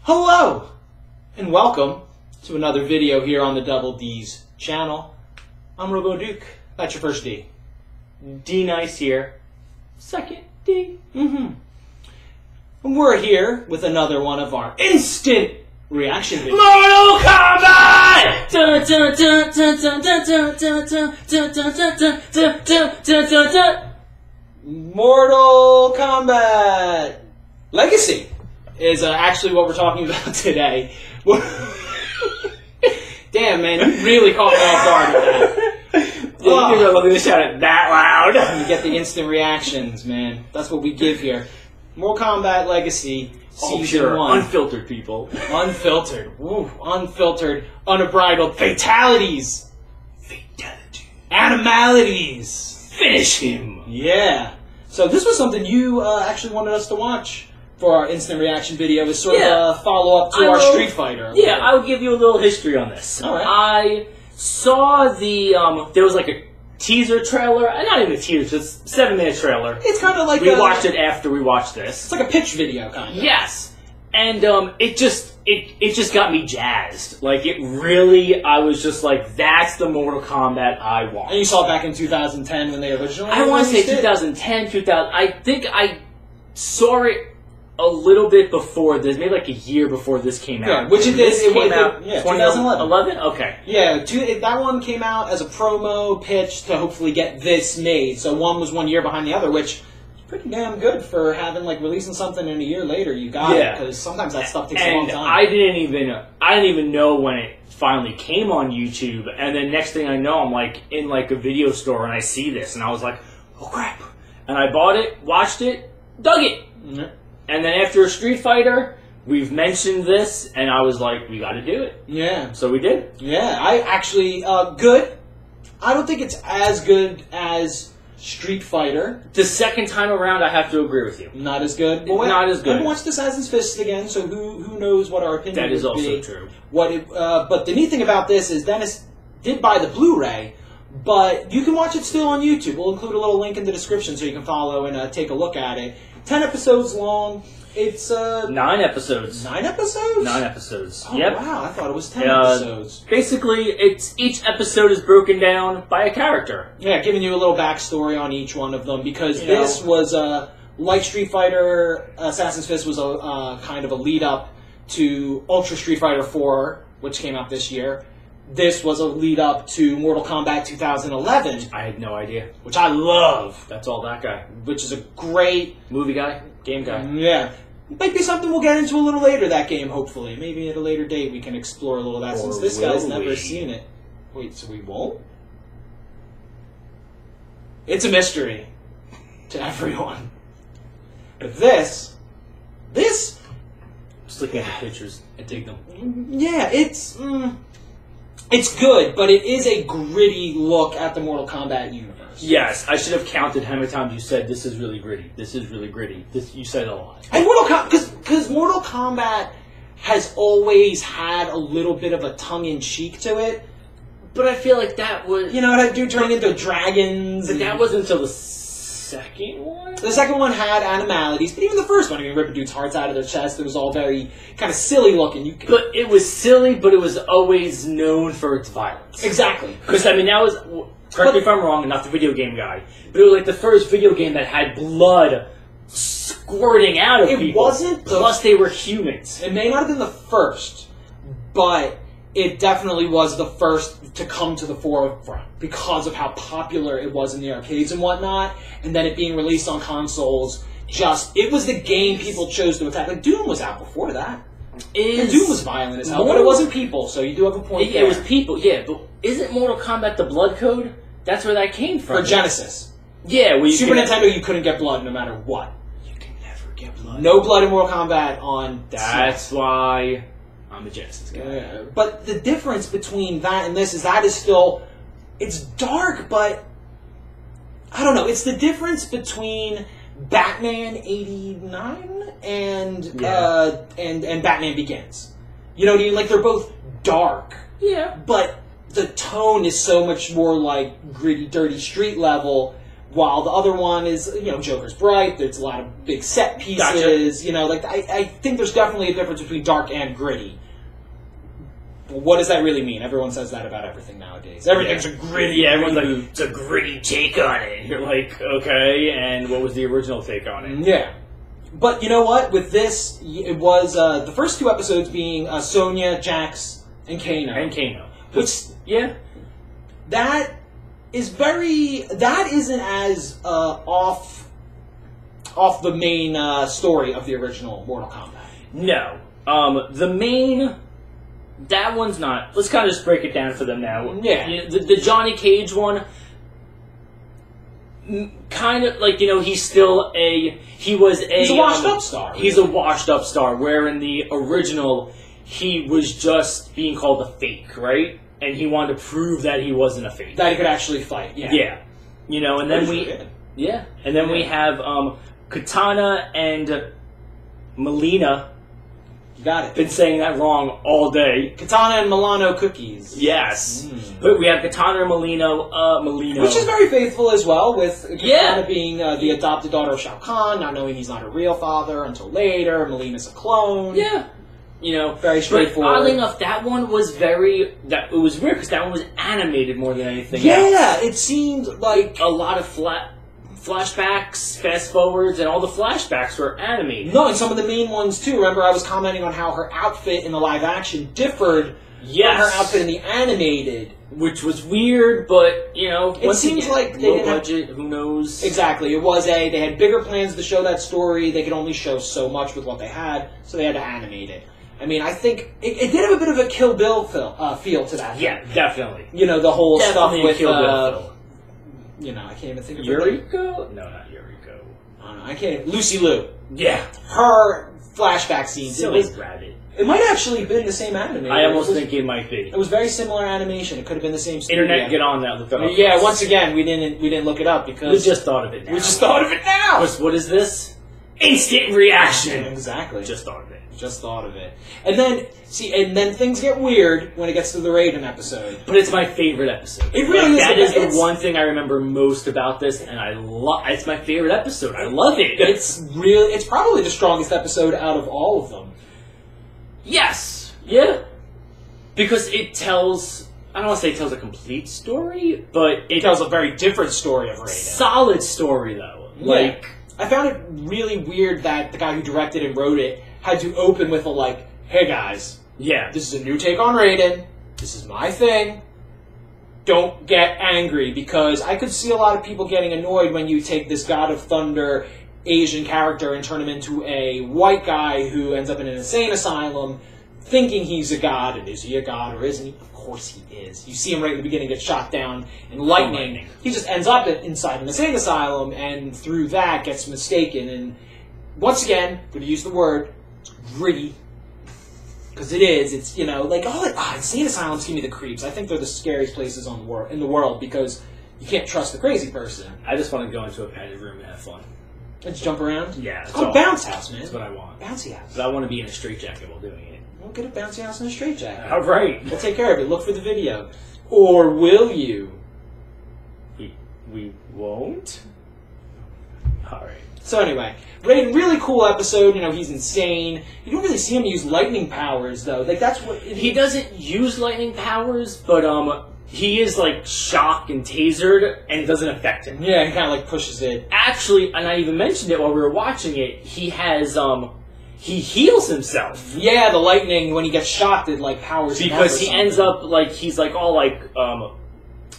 Hello, and welcome to another video here on the Double D's channel. I'm Robo Duke. That's your first D. D Nice here. Second D. And we're here with another one of our instant reaction videos. Mortal Kombat! Mortal Kombat Legacy is actually what we're talking about today. Damn, man, you really caught me off guard with that. You are looking to shout it that loud. You get the instant reactions, man. That's what we give here. Mortal Kombat Legacy Season 1. Unfiltered people. Unfiltered. Woo. Unfiltered, unbridled fatalities. Fatality. Animalities. Finish him. Yeah. So this was something you actually wanted us to watch for our instant reaction video. As sort of a follow-up to our Street Fighter. Yeah, I'll give you a little history on this. All right. I saw the, there was like a teaser trailer. Not even a teaser, just a 7-minute trailer. It's kind of like we watched it after we watched this. It's like a pitch video, kind of. Yes. And it just got me jazzed. Like, it really, I was just like, that's the Mortal Kombat I want. And you saw it back in 2010 when they originally I want to say 2010, 2000. I think I saw it a little bit before this, maybe like a year before this came out. Yeah, which it did. It came out 2011. 11? Okay. Yeah, that one came out as a promo pitch to hopefully get this made. So one was 1 year behind the other, which is pretty damn good for having like releasing something and a year later you got it, because sometimes that stuff takes a long time. I didn't even know when it finally came on YouTube, and then next thing I know, I'm like in like a video store and I see this, and I was like, oh crap! And I bought it, watched it, dug it. Mm-hmm. And then after Street Fighter, we've mentioned this, and I was like, we got to do it. Yeah. So we did. Yeah, I actually, good. I don't think it's as good as Street Fighter. The second time around, I have to agree with you. Not as good. But not as good. I haven't watched Assassin's Fist again, so who knows what our opinion That is would also be. true. But the neat thing about this is Dennis did buy the Blu-ray, but you can watch it still on YouTube. We'll include a little link in the description so you can follow and take a look at it. 10 episodes long. It's 9 episodes. 9 episodes? 9 episodes. Oh, yep. Wow, I thought it was 10 episodes. Basically, each episode is broken down by a character. Yeah, giving you a little backstory on each one of them, because this was like Street Fighter, Assassin's Fist was a kind of a lead up to Ultra Street Fighter 4, which came out this year. This was a lead up to Mortal Kombat 2011. I had no idea. Which I love. That's all that guy. Which is a great movie guy, game guy. Yeah. Might be something we'll get into a little later, that game, hopefully. Maybe at a later date we can explore a little of that, since this guy's never seen it. Wait, so we won't? It's a mystery to everyone. But this... Just looking at the pictures, I dig them. Yeah, it's good, but it is a gritty look at the Mortal Kombat universe. Yes, I should have counted how many times you said this is really gritty. This is really gritty. You said it a lot. And because Mortal Kombat has always had a little bit of a tongue-in-cheek to it. But I feel like that was... You know, it had dude turning into dragons. But that wasn't until the second one? The second one had animalities, but even the first one, I mean, ripping dudes' hearts out of their chest, it was all very kind of silly looking. But it was silly, but it was always known for its violence. Exactly. Because, I mean, that was... Correct me if I'm wrong, I'm not the video game guy, but it was like the first video game that had blood squirting out of people. It wasn't. Plus, they were humans. It may not have been the first, but it definitely was the first to come to the forefront because of how popular it was in the arcades and whatnot, and then it being released on consoles. It was the game people chose to attack. Like, Doom was out before that. And Doom was violent as hell, but it wasn't people, so you do have a point there. It was people, yeah, but isn't Mortal Kombat the blood code? That's where that came from. For Genesis. Yeah, well, Super Nintendo, you couldn't get blood no matter what. You can never get blood. No blood in Mortal Kombat on... That's why I'm a Genesis guy. Yeah. But the difference between that and this is that is still... It's dark, but... I don't know. It's the difference between Batman 89 and Batman Begins. You know what I mean? Like, they're both dark. Yeah. But the tone is so much more like gritty, dirty street level, while the other one is, Joker's bright. There's a lot of big set pieces. Gotcha. I think there's definitely a difference between dark and gritty. But what does that really mean? Everyone says that about everything nowadays. Everything's a gritty. Yeah, everyone's like, it's a gritty take on it. And you're like, okay, and what was the original take on it? Yeah. But you know what? With this, it was the first 2 episodes being Sonya, Jax, and Kano. Which, yeah. That isn't as off the main story of the original Mortal Kombat. No. The main... That one's not... Let's kind of just break it down for them now. Yeah. The Johnny Cage one... Kind of, he's still he's a washed-up star. He's a washed-up star, where in the original, he was just being called a fake, right? And he wanted to prove that he wasn't a fake. That he could actually fight, yeah. Yeah. And then we have Katana and Melina. You got it. Been saying that wrong all day. Katana and Milano cookies. Yes. But we have Katana and Melina. Which is very faithful as well, with Katana being the adopted daughter of Shao Kahn, not knowing he's not a real father until later. Melina's a clone. Yeah. Very straightforward. But oddly enough, that one was it was weird, because that one was animated more than anything else. Yeah, it seemed like... A lot of flashbacks, fast forwards, and all the flashbacks were animated. No, and some of the main ones too. Remember, I was commenting on how her outfit in the live action differed from her outfit in the animated, which was weird. But it seems like they low budget. Who knows? Exactly. It was they had bigger plans to show that story. They could only show so much with what they had, so they had to animate it. I mean, I think it did have a bit of a Kill Bill feel to that. Yeah, definitely. The whole stuff with Kill Bill I can't even think of Yuriko? No, not Yuriko. I don't know. I can't. Lucy Liu. Yeah. Her flashback scenes. Silly rabbit. It might actually have been the same animator. I almost think it might be. It was very similar animation. It could have been the same studio. Internet, get on that. Look it up. Yeah, once again, we didn't look it up because... We just thought of it now. We just thought of it now! What is this? Instant reaction! Exactly. Just thought of it. Just thought of it. And then things get weird when it gets to the Raiden episode. But it's my favorite episode. It really is. That is the one thing I remember most about this, and it's my favorite episode. I love it. It's probably the strongest episode out of all of them. Yes. Yeah. Because it tells... I don't want to say it tells a complete story, but it tells a very different story of Raiden. Solid story, though. Yeah. I found it really weird that the guy who directed and wrote it had to open with hey guys, this is a new take on Raiden, this is my thing, don't get angry, because I could see a lot of people getting annoyed when you take this God of Thunder Asian character and turn him into a white guy who ends up in an insane asylum thinking he's a god, and is he a god or isn't he? Of course he is. You see him right in the beginning get shot down in lightning. He just ends up inside an insane asylum, and through that gets mistaken, and once again, I'm going to use the word, it's gritty. Because it is. It's, insane asylums give me the creeps. I think they're the scariest places in the world because you can't trust the crazy person. I just want to go into a padded room and have fun. And just jump around? Yeah. It's called a bounce house, man. That's what I want. Bouncy house. But I want to be in a straitjacket while doing it. Well, get a bouncy house and a straitjacket. All right. We'll take care of it. Look for the video. Or will you? We won't? All right. So anyway, Raiden, really cool episode. He's insane. You don't really see him use lightning powers, though. That's what... He doesn't use lightning powers, but he is, shocked and tasered, and it doesn't affect him. Yeah, he kind of, pushes it. Actually, and I even mentioned it while we were watching it, he has, he heals himself. Yeah, the lightning, when he gets shocked, it, powers him up. Because he ends up, he's, all,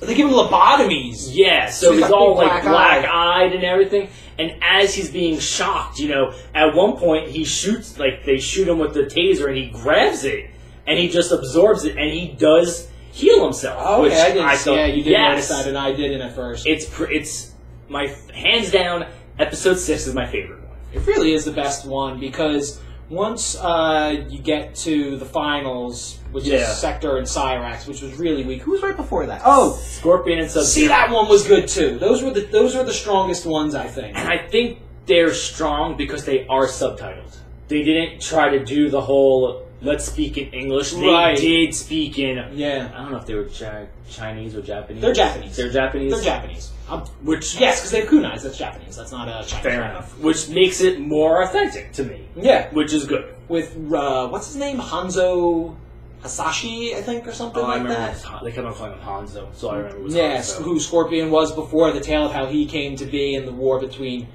they give him lobotomies. Yeah, so he's all, black-eyed and everything. And as he's being shocked, at one point he shoots, they shoot him with the taser and he grabs it and he just absorbs it and he does heal himself. Oh, okay, I didn't see. Yeah, you did yes, notice that and I didn't at first. It's my, hands down, episode 6 is my favorite one. It really is the best one because once you get to the finals, which is Sector and Cyrax, which was really weak. Who was right before that? Oh, Scorpion and Sub-Zero. See, that one was good too. Those were the strongest ones, I think. And I think they're strong because they are subtitled. They didn't try to do the whole let's speak in English. They did speak in. Yeah. I don't know if they were Chinese or Japanese. They're Japanese. They're Japanese. They're Japanese. Which yes, because they have kunais. That's Japanese. That's not a Chinese. fair enough. Which makes it more authentic to me. Yeah, Which is good. with what's his name, Hanzo Hasashi, I think, or something I like remember that. they kept on calling him Hanzo, so I remember it was Yes, Hanzo. who Scorpion was before, the tale of how he came to be in the war between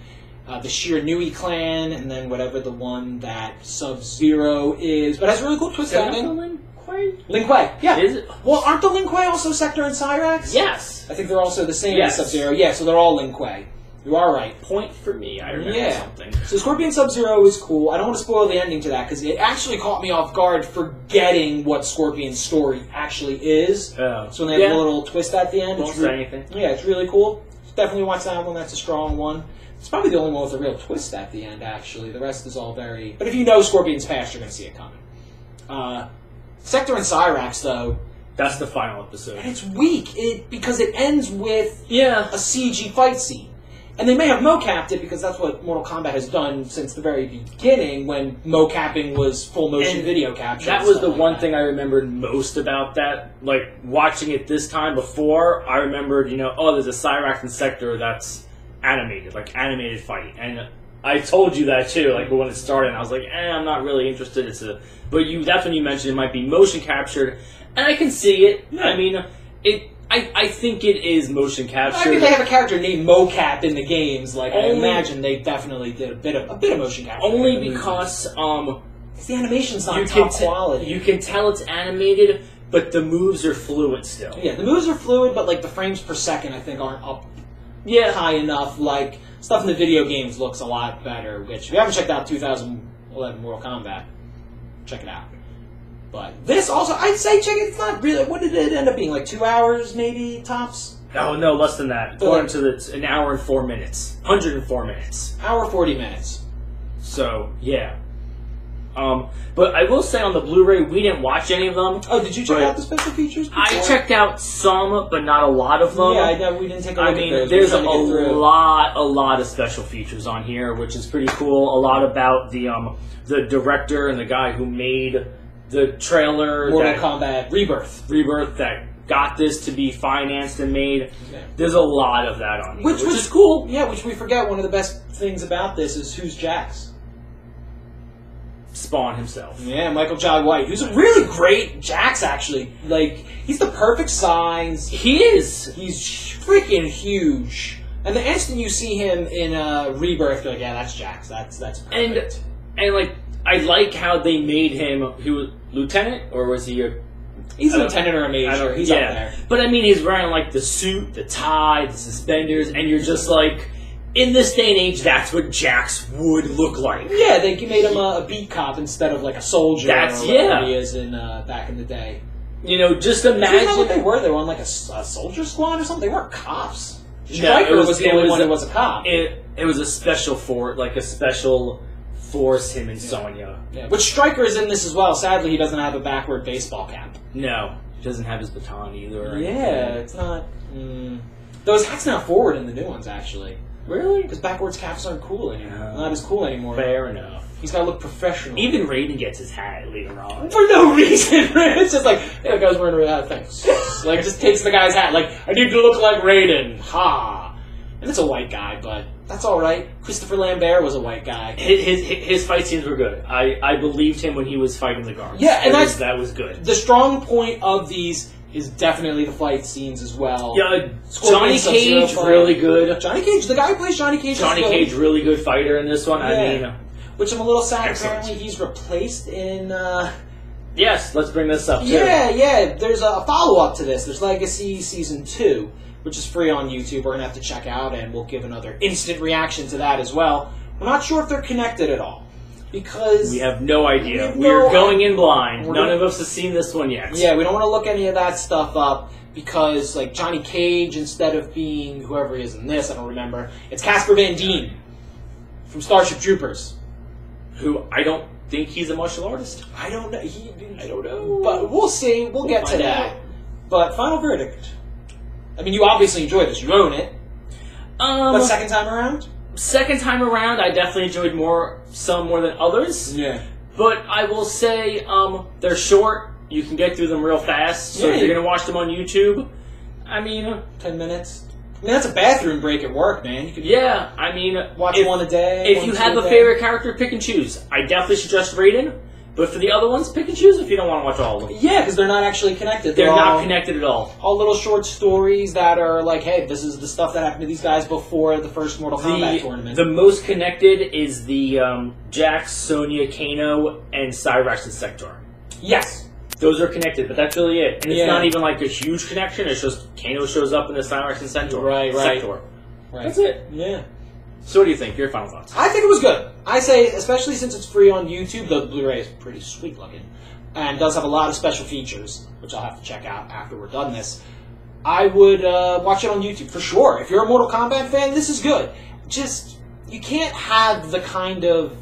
the Shiranui clan and then whatever the one that Sub-Zero is. But it has a really cool twist ending. Lin Kuei, yeah. Is it? Well, aren't the Lin Kuei also Sector and Cyrax? Yes. I think they're also the same Yes. as Sub-Zero. Yeah, so they're all Lin Kuei. You are right. Point for me. I remember something. So Scorpion Sub-Zero is cool. I don't want to spoil the ending to that because it actually caught me off guard forgetting what Scorpion's story actually is. Oh. So when they have a little twist at the end, Won't say anything. Yeah, it's really cool. Definitely watch that one. That's a strong one. It's probably the only one with a real twist at the end, actually. The rest is all very... But if you know Scorpion's past, you're going to see it coming. Sector and Cyrax, though... That's the final episode. And it's weak because it ends with Yeah. a CG fight scene. And they may have mocapped it because that's what Mortal Kombat has done since the very beginning when mocapping was full motion And video capture. That was the one thing I remembered most about that. Like, watching it this time before, I remembered, there's a Cyrax and Sector that's animated, like animated fight. And I told you that too, like when it started, and I was like, I'm not really interested. That's when you mentioned it might be motion captured, and I can see it. Yeah. I mean, I think it is motion captured. I mean, they have a character named Mocap in the games. Like, I imagine they definitely did a bit of motion capture. Only because the animation's not top quality. You can tell it's animated, but the moves are fluid still. Yeah, the moves are fluid, but like the frames per second, I think, aren't up high enough. Like, stuff in the video games looks a lot better, which, if you haven't checked out 2011 Mortal Kombat, check it out. But this also, I'd say, check it, it's not really, what did it end up being, like 2 hours, maybe, tops? Oh, no, less than that. According to an hour and 4 minutes. 104 minutes. Hour 40 minutes. So, yeah. But I will say on the Blu-ray, we didn't watch any of them. Oh, did you check out the special features before? I checked out some, but not a lot of them. Yeah, I know, we didn't take a look at those. There's a lot of special features on here, which is pretty cool. A lot about the director and the guy who made the trailer. Mortal Kombat Rebirth that got this to be financed and made. Yeah. There's a lot of that on here, which is cool. Yeah, which we forget. One of the best things about this is who's Jax. Spawn himself. Yeah, Michael Jai White, who's a really great Jax, actually. Like, he's the perfect size. He is. He's freaking huge. And the instant you see him in Rebirth, you're like, yeah, that's Jax. That's perfect. And like, I like how they made him. He was lieutenant, or was he a? He's a lieutenant or a major. He's up there. But I mean, he's wearing like the suit, the tie, the suspenders, and you're just like, in this day and age, that's what Jax would look like. Yeah, they made him a beat cop instead of like a soldier. That's or whatever he is in back in the day. Just imagine. You know what they were? They were on like a soldier squad or something. They weren't cops. Striker was the only one who was a cop. It was a special force. Him and Sonya. Yeah, which Striker is in this as well. Sadly, he doesn't have a backward baseball cap. No, he doesn't have his baton either. Yeah, it's not. Those hats now forward in the new ones, actually. Really? Because backwards caps aren't cool anymore. Not as cool anymore. Fair enough. He's got to look professional. Even Raiden gets his hat later on. For no reason. It's just like, hey, the guy's wearing a red hat, thanks. Like, just takes the guy's hat. Like, I need to look like Raiden. Ha! And it's a white guy, but that's alright. Christopher Lambert was a white guy. His fight scenes were good. I believed him when he was fighting the guards. Yeah, and that was good. The strong point of these is definitely the fight scenes as well. Yeah, Johnny Cage, really good. Johnny Cage, the guy who plays Johnny Cage. Johnny Cage, really good fighter in this one. Yeah. I mean, which I'm a little sad. Excellent. Apparently, he's replaced in. Yes, let's bring this up too. Yeah. There's a follow up to this. There's Legacy Season 2, which is free on YouTube. We're gonna have to check out, and we'll give another instant reaction to that as well. We're not sure if they're connected at all. Because we have no idea. We're going in blind. None of us has seen this one yet. Yeah, we don't want to look any of that stuff up because, like, Johnny Cage, instead of being whoever he is in this, I don't remember, it's Casper Van Dien from Starship Troopers. Who I don't think he's a martial artist. I don't know. I don't know. But we'll see. We'll get to that. But final verdict. I mean, you obviously enjoyed this. You own it. But second time around? Second time around, I definitely enjoyed some more than others. Yeah. But I will say, they're short. You can get through them real fast. So if you're going to watch them on YouTube, I mean... 10 minutes? I mean, that's a bathroom break at work, man. You could Yeah, I mean, watch one a day. If you have a favorite character, pick and choose. I definitely suggest Raiden, but for the other ones, pick and choose if you don't want to watch all of them. Yeah, because they're not actually connected. They're not connected at all. All little short stories that are like, hey, this is the stuff that happened to these guys before the first Mortal Kombat tournament. The most connected is the Jax, Sonya, Kano, and Cyrax and Sector. Yes. Those are connected, but that's really it. And it's Yeah. not even like a huge connection. It's just Kano shows up in the Cyrax and Sector. Right. Sector. Right. That's it. Yeah. So what do you think? Your final thoughts? I think it was good. I say, especially since it's free on YouTube, the Blu-ray is pretty sweet looking, and does have a lot of special features, which I'll have to check out after we're done this. I would watch it on YouTube for sure. If you're a Mortal Kombat fan, this is good. Just, you can't have the kind of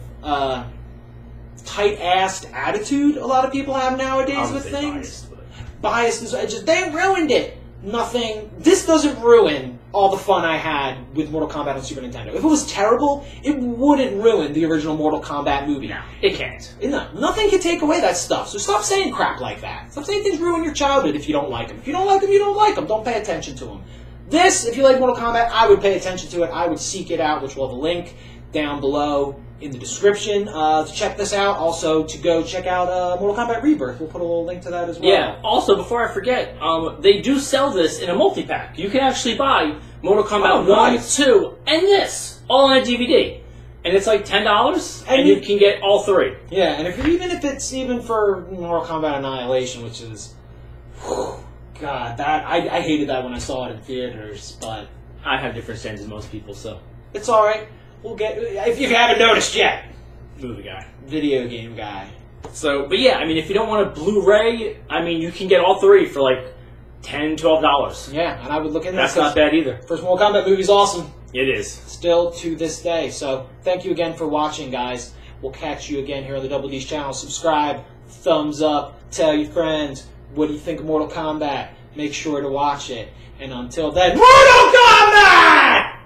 tight-assed attitude a lot of people have nowadays with things. Biased is just, they ruined it. Nothing. This doesn't ruin all the fun I had with Mortal Kombat on Super Nintendo. If it was terrible, it wouldn't ruin the original Mortal Kombat movie. No, it can't. No, nothing can take away that stuff. So stop saying crap like that. Stop saying things ruin your childhood if you don't like them. If you don't like them, you don't like them. Don't pay attention to them. This, if you like Mortal Kombat, I would pay attention to it. I would seek it out, which will have a link down below in the description to check this out. Also, to go check out Mortal Kombat Rebirth. We'll put a little link to that as well. Yeah. Also, before I forget, they do sell this in a multi-pack. You can actually buy Mortal Kombat 1, 2, and this all on a DVD. And it's like $10, and you can get all three. Yeah, and even if it's even for Mortal Kombat Annihilation, which is... God, that I hated that when I saw it in theaters, but... I have different standards than most people, so... It's alright. We'll get... If you haven't noticed yet. Movie guy. Video game guy. So, but yeah, I mean, if you don't want a Blu-ray, I mean, you can get all three for like $10, $12. Yeah, and I would look into That's not bad either. First Mortal Kombat movie's awesome. It is. Still to this day. So, thank you again for watching, guys. We'll catch you again here on the Double D's channel. Subscribe, thumbs up, tell your friends. What do you think of Mortal Kombat? Make sure to watch it. And until then, Mortal Kombat!